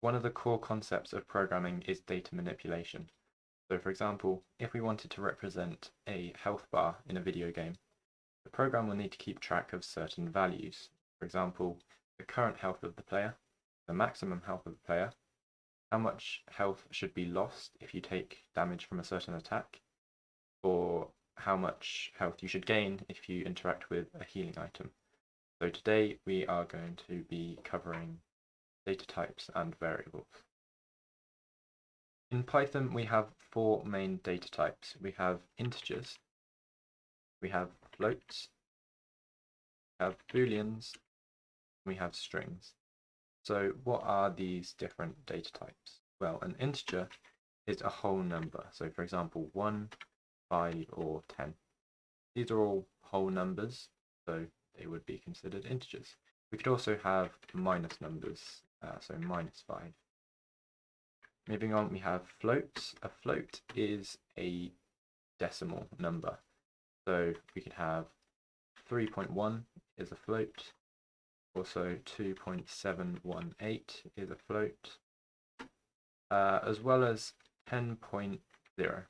One of the core concepts of programming is data manipulation. So for example, if we wanted to represent a health bar in a video game, the program will need to keep track of certain values. For example, the current health of the player, the maximum health of the player, how much health should be lost if you take damage from a certain attack, or how much health you should gain if you interact with a healing item. So today we are going to be covering data types and variables. In Python, we have four main data types. We have integers, we have floats, we have booleans, we have strings. So what are these different data types? Well, an integer is a whole number. So for example, 1, 5, or 10. These are all whole numbers, so they would be considered integers. We could also have minus numbers, so -5. Moving on, we have floats. A float is a decimal number. So we could have 3.1 is a float. Also 2.718 is a float. As well as 10.0.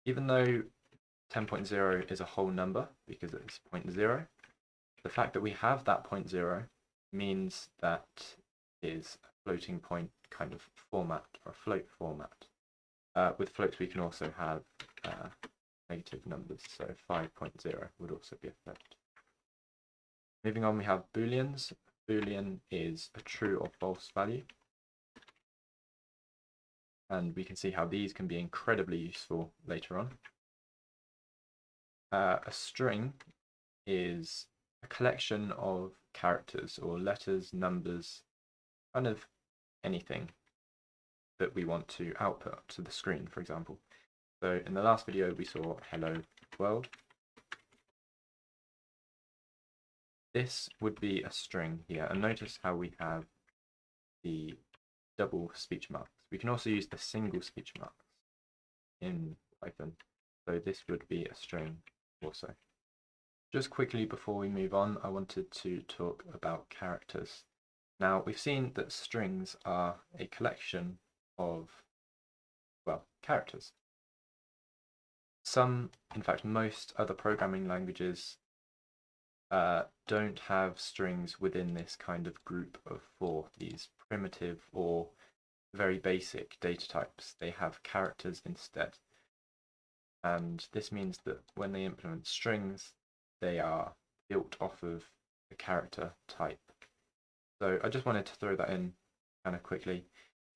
Even though 10.0 is a whole number because it's 0.0, the fact that we have that 0.0 means that is a floating point kind of format, or a float format. With floats we can also have negative numbers, so 5.0 would also be a float. Moving on, we have booleans. Boolean is a true or false value. And we can see how these can be incredibly useful later on. A string is a collection of characters or letters, numbers, kind of anything that we want to output to the screen, for example. So in the last video we saw hello world. This would be a string here, and notice how we have the double speech marks. We can also use the single speech marks in Python, so this would be a string also. Just quickly before we move on, I wanted to talk about characters. Now, we've seen that strings are a collection of, well, characters. Some, in fact, most other programming languages don't have strings within this kind of group of four, these primitive or very basic data types. They have characters instead. And this means that when they implement strings, they are built off of the character type. So I just wanted to throw that in kind of quickly.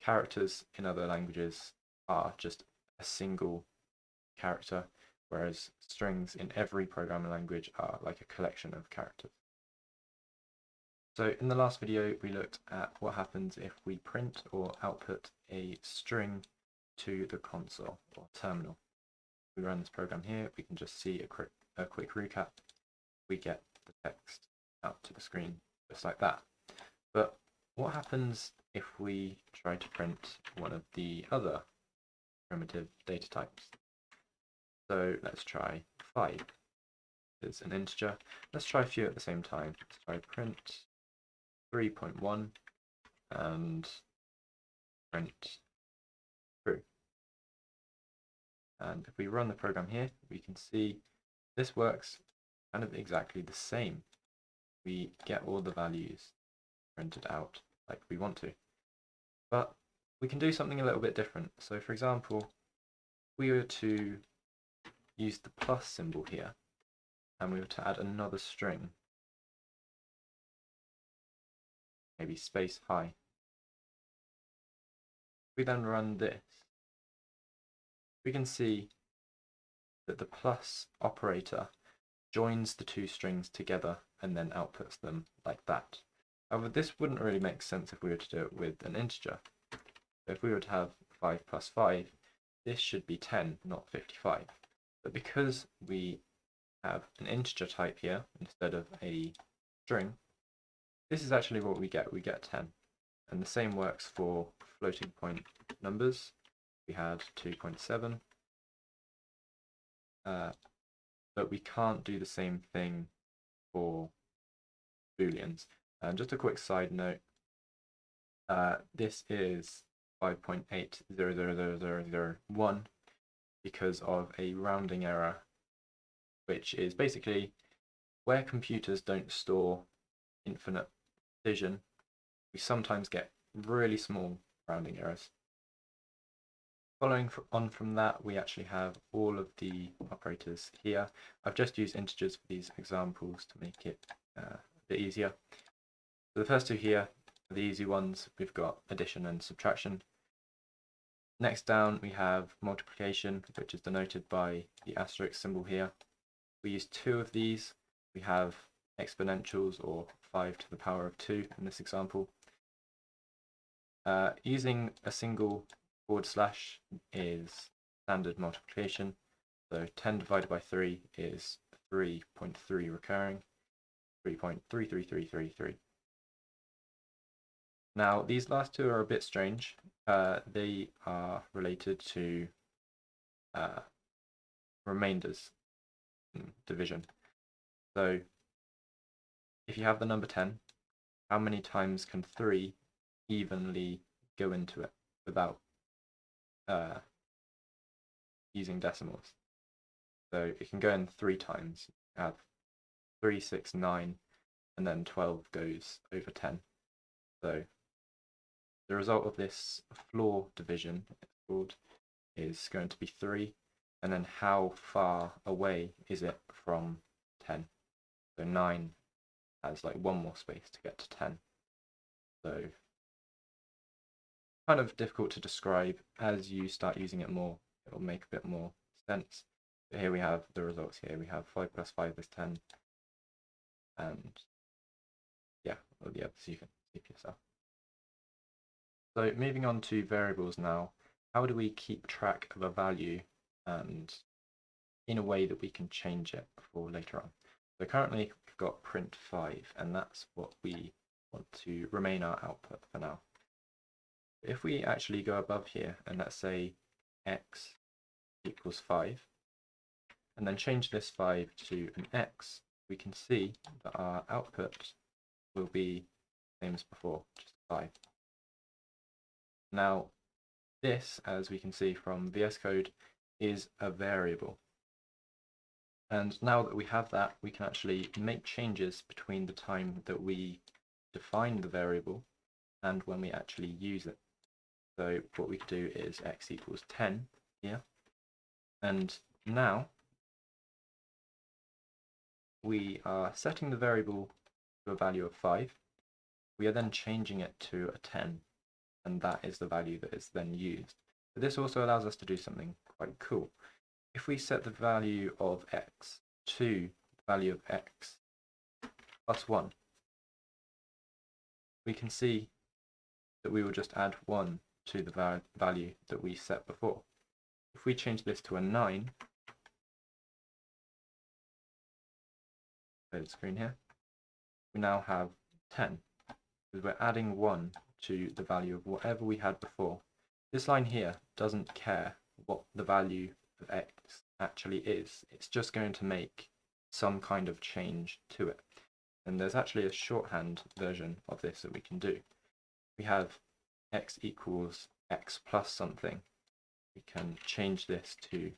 Characters in other languages are just a single character, whereas strings in every programming language are like a collection of characters. So in the last video, we looked at what happens if we print or output a string to the console or terminal. If we run this program here, we can just see a quick recap. We get the text out to the screen just like that. But what happens if we try to print one of the other primitive data types? So let's try 5. It's an integer. Let's try a few at the same time. Let's try print 3.1 and print true. And if we run the program here, we can see this works kind of exactly the same. We get all the values printed out like we want to. But we can do something a little bit different. So for example, if we were to use the plus symbol here, and we were to add another string, maybe space high. If we then run this, we can see that the plus operator joins the two strings together and then outputs them like that. However, this wouldn't really make sense if we were to do it with an integer. So if we were to have 5 plus 5, this should be 10, not 55. But because we have an integer type here instead of a string, this is actually what we get. We get 10. And the same works for floating point numbers. We had 2.7. But we can't do the same thing for booleans. And just a quick side note, This is 5.8000001 because of a rounding error, which is basically where computers don't store infinite precision, we sometimes get really small rounding errors. Following on from that, we actually have all of the operators here. I've just used integers for these examples to make it a bit easier. So the first two here are the easy ones. We've got addition and subtraction. Next down, we have multiplication, which is denoted by the asterisk symbol here. We use two of these. We have exponentials, or 5 to the power of 2 in this example. Using a single / is standard multiplication. So 10 divided by 3 is 3.3 recurring, 3.33333. Now, these last two are a bit strange. They are related to remainders division. So if you have the number 10, how many times can 3 evenly go into it without using decimals? So it can go in 3 times. You have 3, 6, 9, and then 12 goes over 10. So the result of this floor division, it's called, is going to be 3. And then how far away is it from 10? So 9 has like one more space to get to 10. So kind of difficult to describe. As you start using it more, it will make a bit more sense. But here we have the results here. We have 5 plus 5 is 10. And yeah, all the others you can see for yourself. So moving on to variables now, how do we keep track of a value and in a way that we can change it for later on? So currently we've got print 5, and that's what we want to remain our output for now. If we actually go above here and let's say x equals 5, and then change this 5 to an x, we can see that our output will be the same as before, just 5. Now, this, as we can see from VS Code, is a variable. And now that we have that, we can actually make changes between the time that we define the variable and when we actually use it. So what we could do is x equals 10 here. And now we are setting the variable to a value of 5. We are then changing it to a 10. And that is the value that is then used. But this also allows us to do something quite cool. If we set the value of x to the value of x plus 1, we can see that we will just add 1 to the value that we set before. If we change this to a 9, load screen here, we now have 10, because we're adding 1 to the value of whatever we had before. This line here doesn't care what the value of x actually is. It's just going to make some kind of change to it. And there's actually a shorthand version of this that we can do. We have x equals x plus something. We can change this to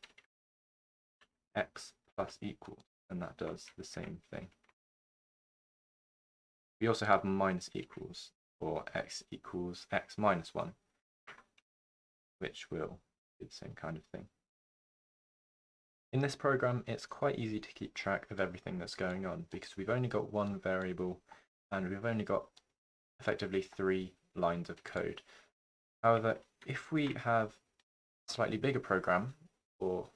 x plus equals, and that does the same thing. We also have minus equals, or x equals x minus 1, which will do the same kind of thing. In this program, it's quite easy to keep track of everything that's going on because we've only got one variable and we've only got effectively 3 lines of code. However, if we have a slightly bigger program, or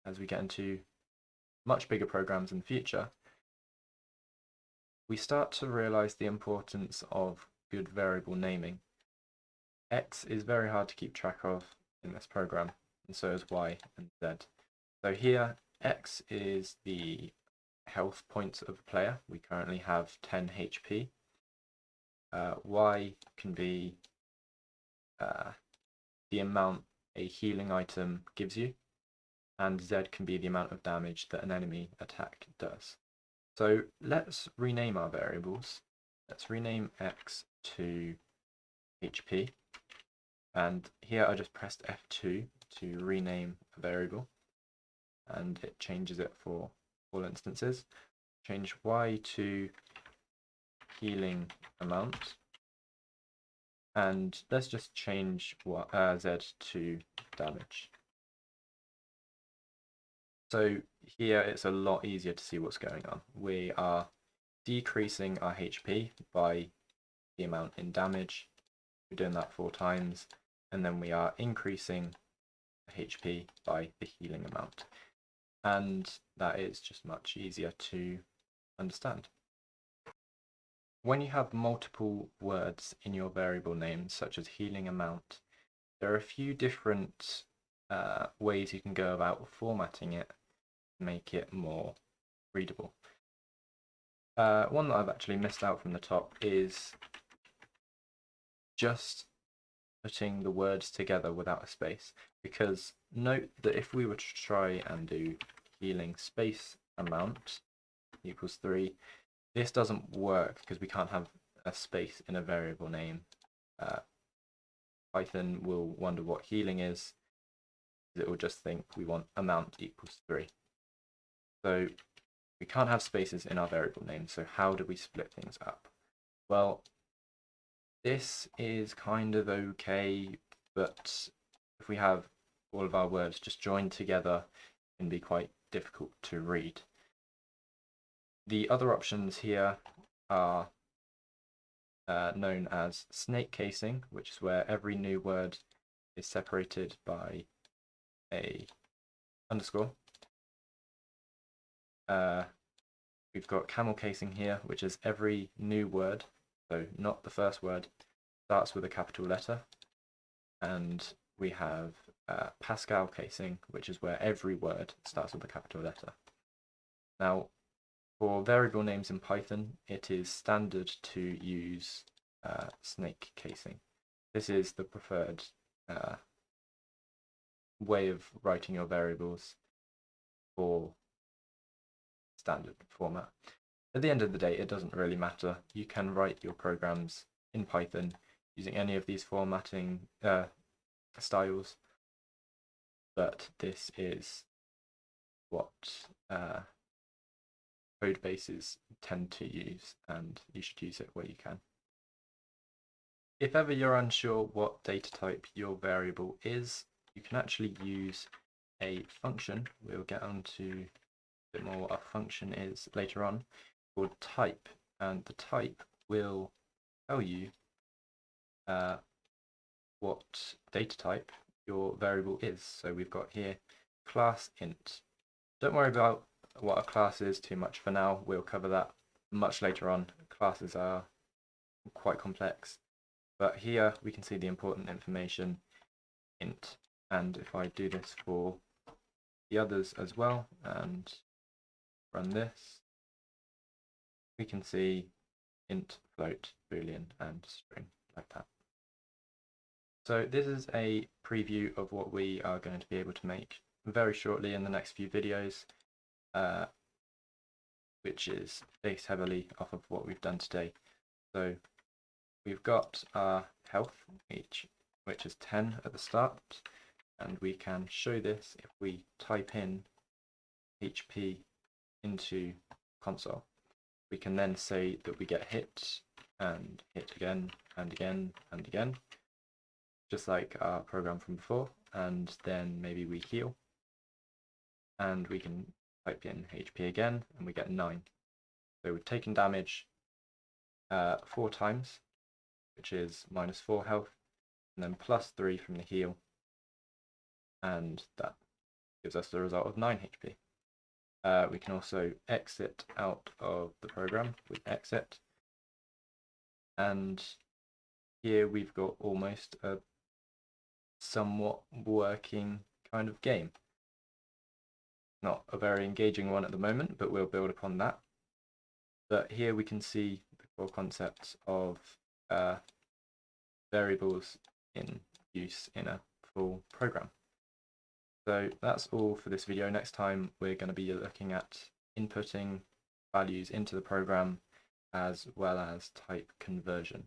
as we get into much bigger programs in the future, we start to realize the importance of good variable naming. X is very hard to keep track of in this program, and so is Y and Z. So here, X is the health points of a player. We currently have 10 HP. Y can be the amount a healing item gives you, and Z can be the amount of damage that an enemy attack does. So let's rename our variables. Let's rename X to HP, and here I just pressed F2 to rename a variable, and it changes it for all instances. Change Y to healing amount, and let's just change Z to damage. So here it's a lot easier to see what's going on. We are decreasing our HP by the amount in damage. We're doing that 4 times, and then we are increasing the HP by the healing amount. And that is just much easier to understand. When you have multiple words in your variable name, such as healing amount, there are a few different ways you can go about formatting it to make it more readable. One that I've actually missed out from the top is just putting the words together without a space, because note that if we were to try and do healing space amount equals 3, this doesn't work because we can't have a space in a variable name. Python will wonder what healing is. It will just think we want amount equals 3. So we can't have spaces in our variable name, so how do we split things up? Well, this is kind of okay, but if we have all of our words just joined together, it can be quite difficult to read. The other options here are known as snake casing, which is where every new word is separated by a underscore. We've got camel casing here, which is every new word, so not the first word, starts with a capital letter. And we have Pascal casing, which is where every word starts with a capital letter. Now, for variable names in Python, it is standard to use snake casing. This is the preferred way of writing your variables for standard format. At the end of the day, it doesn't really matter. You can write your programs in Python using any of these formatting styles, but this is what code bases tend to use, and you should use it where you can. If ever you're unsure what data type your variable is, you can actually use a function. We'll get onto a bit more what a function is later on, called type, and the type will tell you what data type your variable is. So we've got here class int. Don't worry about what a class is too much for now. We'll cover that much later on. Classes are quite complex, but here we can see the important information, int. And if I do this for the others as well and run this, we can see int, float, boolean, and string, like that. So this is a preview of what we are going to be able to make very shortly in the next few videos, which is based heavily off of what we've done today. So we've got our health, which is 10 at the start, and we can show this if we type in HP into console. We can then say that we get hit and hit again and again and again, just like our program from before, and then maybe we heal, and we can type in HP again and we get 9. So we've taken damage 4 times, which is -4 health, and then +3 from the heal, and that gives us the result of 9 HP. We can also exit out of the program with exit, and here we've got almost a somewhat working kind of game. Not a very engaging one at the moment, but we'll build upon that. But here we can see the core concepts of variables in use in a full program. So that's all for this video. Next time we're going to be looking at inputting values into the program as well as type conversion.